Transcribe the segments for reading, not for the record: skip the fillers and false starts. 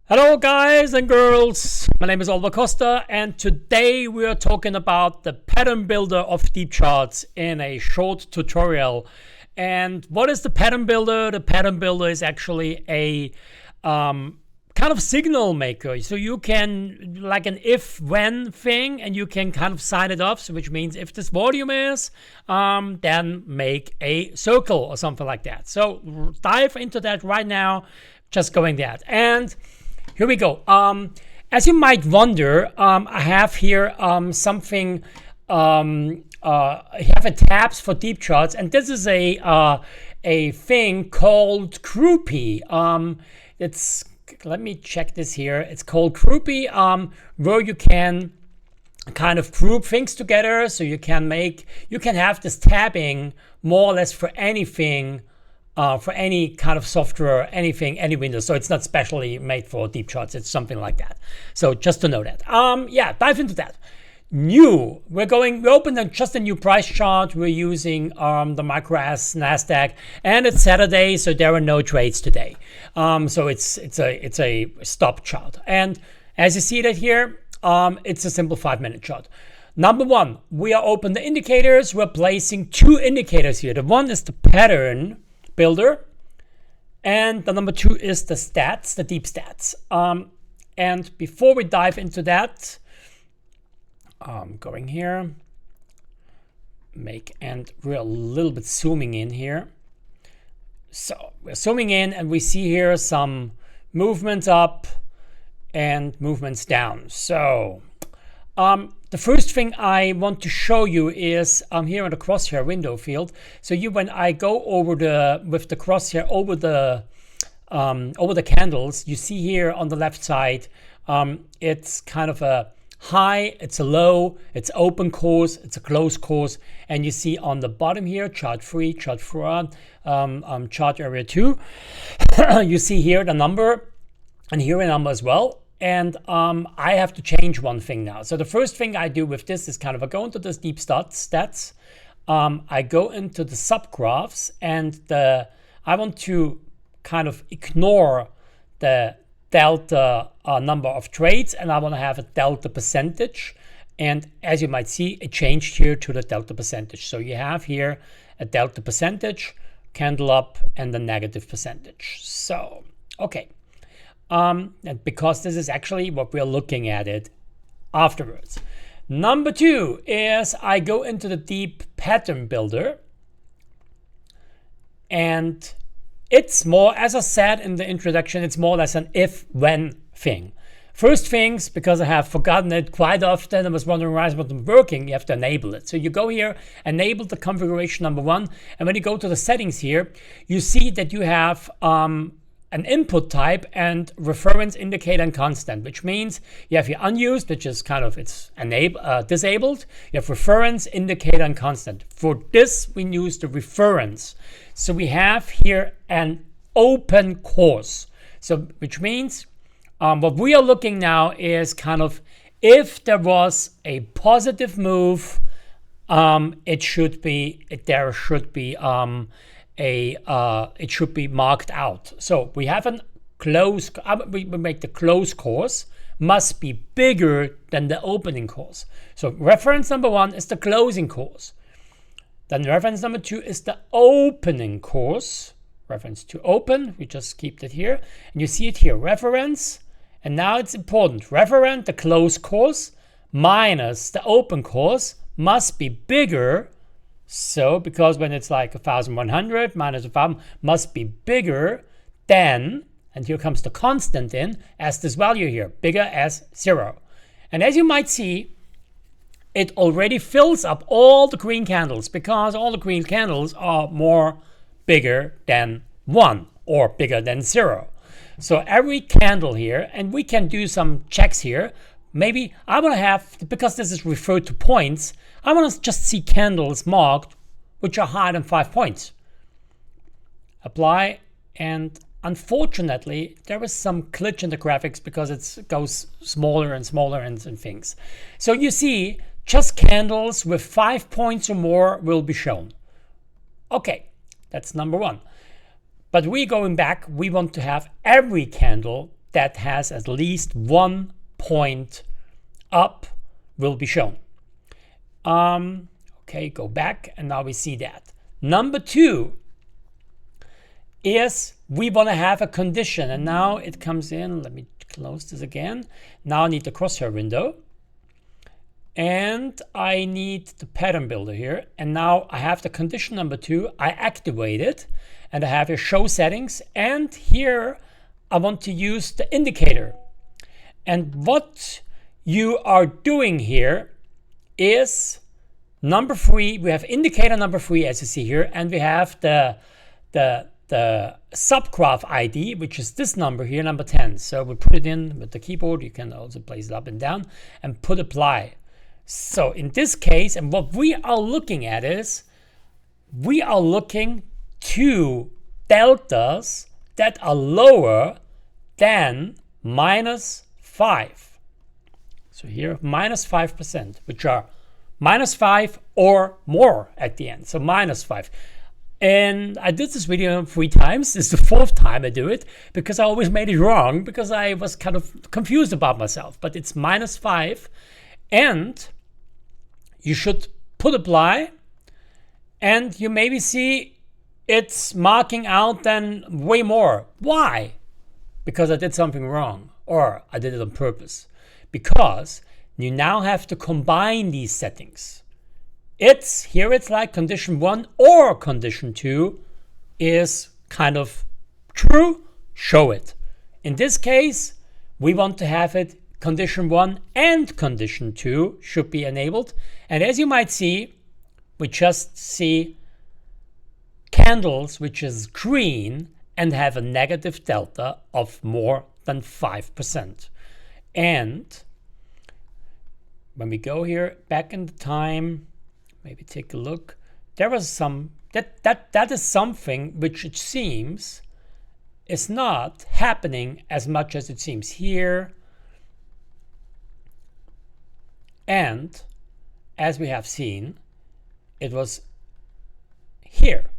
Hello guys and girls, my name is Oliver Costa and today we are talking about the pattern builder of Deepcharts in a short tutorial. And what is the pattern builder? The pattern builder is actually a kind of signal maker. So you can, like an if-when thing, and you can kind of sign it off, so which means if this volume is, then make a circle or something like that. So dive into that right now, just going that. And here we go. As you might wonder, I have here something. I have a tabs for Deepcharts, and this is a thing called groupie. Let me check this here. It's called groupie, where you can kind of group things together. So you can have this tabbing more or less for anything. For any kind of software, anything, any window. So it's not specially made for Deepcharts. It's something like that. So just to know that. Yeah, dive into that. New. We opened just a new price chart. We're using the micro NASDAQ, and it's Saturday, so there are no trades today. So it's a stop chart. And as you see that here, it's a simple 5-minute chart. Number one, we are open the indicators. We're placing two indicators here. The one is the pattern builder, and the number two is the stats, the deep stats. And before we dive into that, going here, and we're a little bit zooming in here. So we're zooming in, and we see here some movements up and movements down. So the first thing I want to show you is here in the crosshair window field. So when I go over with the crosshair over the candles, you see here on the left side, it's kind of a high, it's a low, it's open course, it's a closed course, and you see on the bottom here, chart 3, chart 4, chart area 2, you see here the number, and here a number as well. And I have to change one thing now. So the first thing I do with this is kind of I go into this deep stats. I go into the subgraphs, and I want to kind of ignore the delta number of trades, and I want to have a delta percentage. And as you might see, it changed here to the delta percentage. So you have here a delta percentage, candle up, and the negative percentage. So, okay. And because this is actually what we're looking at it afterwards. Number two is I go into the deep pattern builder, and it's more, as I said in the introduction, it's more or less an if-when thing. First things, because I have forgotten it quite often, I was wondering why it's not working, you have to enable it. So you go here, enable the configuration number one, and when you go to the settings here, you see that you have an input type and reference indicator and constant, which means you have your unused, which is kind of disabled. You have reference indicator and constant. For this, we use the reference. So we have here an open course. So which means what we are looking now is kind of if there was a positive move, it should be marked out. So we have a close, we make the close course must be bigger than the opening course. So reference number one is the closing course. Then reference number two is the opening course. Reference to open, we just keep it here. And you see it here, reference. And now it's important. Reference, the close course, minus the open course must be bigger. So, because when it's like 1,100 minus 1,000 must be bigger than, and here comes the constant in, as this value here, bigger as 0. And as you might see, it already fills up all the green candles because all the green candles are more bigger than 1 or bigger than 0. So every candle here, and we can do some checks here. Maybe I want to have, because this is referred to points, I want to just see candles marked which are higher than 5 points. Apply, and unfortunately, there is some glitch in the graphics because it goes smaller and smaller and things. So you see, just candles with 5 points or more will be shown. Okay, that's number one. But we going back, we want to have every candle that has at least 1 point up will be shown. Okay, go back, and now we see that. Number 2 is we want to have a condition, and now it comes in. Let me close this again. Now I need the crosshair window, and I need the pattern builder here, and now I have the condition number 2. I activate it, and I have here show settings, and here I want to use the indicator. And what you are doing here is number 3. We have indicator number 3, as you see here, and we have the subgraph ID, which is this number here, number 10. So we put it in with the keyboard. You can also place it up and down and put apply. So in this case, and what we are looking at is, we are looking to deltas that are lower than -5. So here, -5%, which are -5 or more at the end. So -5. And I did this video 3 times. This is the 4th time I do it, because I always made it wrong, because I was kind of confused about myself. But it's -5, and you should put apply, and you maybe see it's marking out then way more. Why? Because I did something wrong, or I did it on purpose. Because you now have to combine these settings. It's like condition 1 or condition 2 is kind of true, show it. In this case, we want to have it condition 1 and condition 2 should be enabled. And as you might see, we just see candles which is green and have a negative delta of more than 5%. And when we go here back in the time, maybe take a look, there was some that is something which it seems is not happening as much as it seems here. And as we have seen, it was here.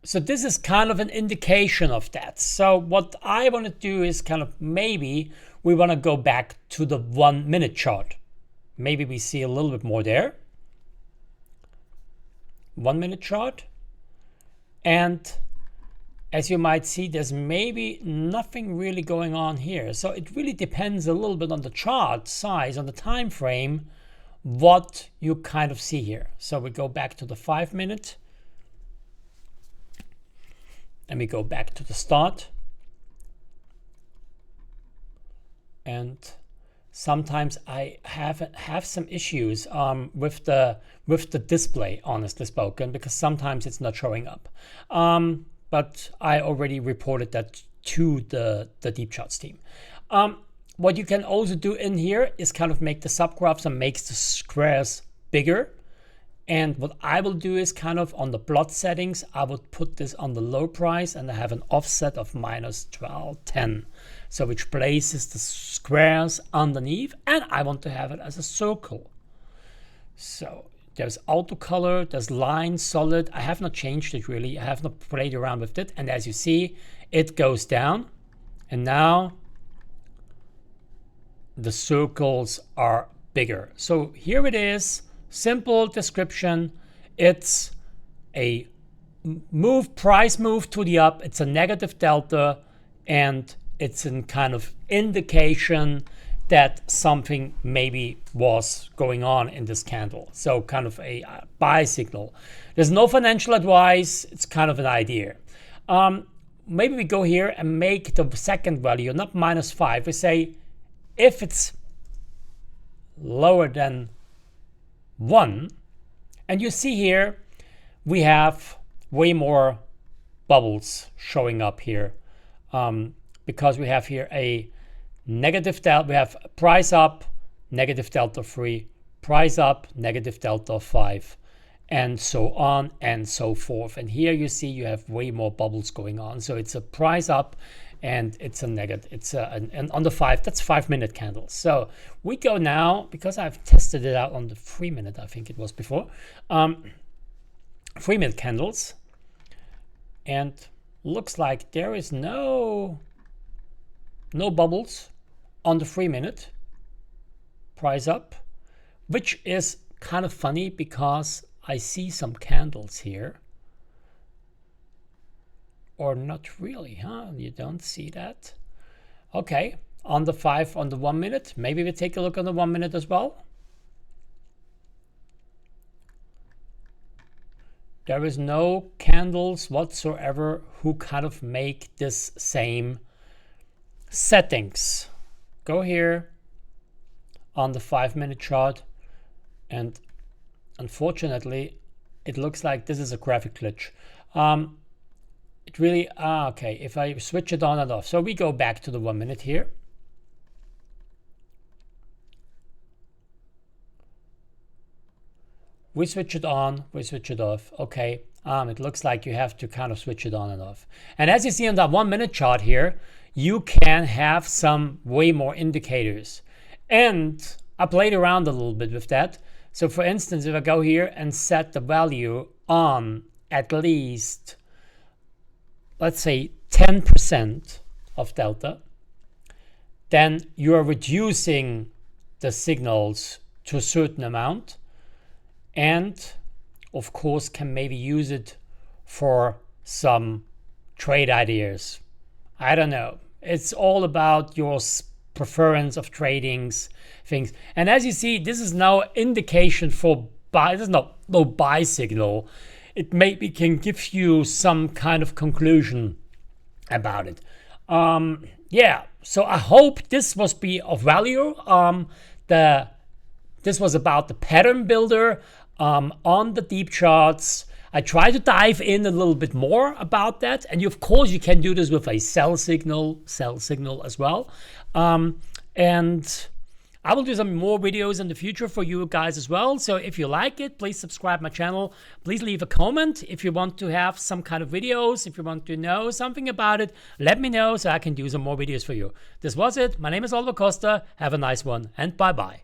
So this is kind of an indication of that. So what I want to do is kind of, maybe we want to go back to the 1 minute chart. Maybe we see a little bit more there. 1 minute chart. And as you might see, there's maybe nothing really going on here. So it really depends a little bit on the chart size, on the time frame, what you kind of see here. So we go back to the 5 minute. And we go back to the start. And sometimes I have some issues with the display, honestly spoken, because sometimes it's not showing up. But I already reported that to the Deepcharts team. What you can also do in here is kind of make the subgraphs and makes the squares bigger. And what I will do is kind of on the plot settings, I would put this on the low price, and I have an offset of -1210. So which places the squares underneath, and I want to have it as a circle. So there's auto color, there's line, solid. I have not changed it really. I have not played around with it. And as you see, it goes down. And now the circles are bigger. So here it is. Simple description. It's a price move to the up. It's a negative delta, and it's a kind of indication that something maybe was going on in this candle. So kind of a buy signal. There's no financial advice. It's kind of an idea. Maybe we go here and make the second value not -5. We say if it's lower than 1, and you see here we have way more bubbles showing up here, because we have here a negative delta. We have price up, negative delta 3, price up, negative delta 5, and so on and so forth. And here you see you have way more bubbles going on. So it's a price up, and it's a negative. It's and on the 5, that's 5 minute candles. So we go now, because I've tested it out on the 3 minute, I think it was before, 3 minute candles, and looks like there is no no bubbles on the 3-minute price up, which is kind of funny because I see some candles here. Or not really, huh? You don't see that? Okay, on the 1 minute, maybe we take a look on the 1 minute as well. There is no candles whatsoever who kind of make this same settings. Go here on the 5-minute chart, and unfortunately it looks like this is a graphic glitch. It really, okay, if I switch it on and off. So we go back to the 1 minute here. We switch it on, we switch it off. Okay, it looks like you have to kind of switch it on and off. And as you see on that 1 minute chart here, you can have some way more indicators. And I played around a little bit with that. So for instance, if I go here and set the value on at least, let's say 10% of delta, then you are reducing the signals to a certain amount, and of course can maybe use it for some trade ideas. I don't know. It's all about your preference of tradings things. And as you see, this is now indication for buy. This is no buy signal. It maybe can give you some kind of conclusion about it. Yeah, so I hope this must be of value. This was about the pattern builder on the deep charts. I try to dive in a little bit more about that, and of course you can do this with a sell signal as well. And I will do some more videos in the future for you guys as well. So if you like it, please subscribe my channel. Please leave a comment if you want to have some kind of videos. If you want to know something about it, let me know so I can do some more videos for you. This was it. My name is Oliver Costa. Have a nice one, and bye-bye.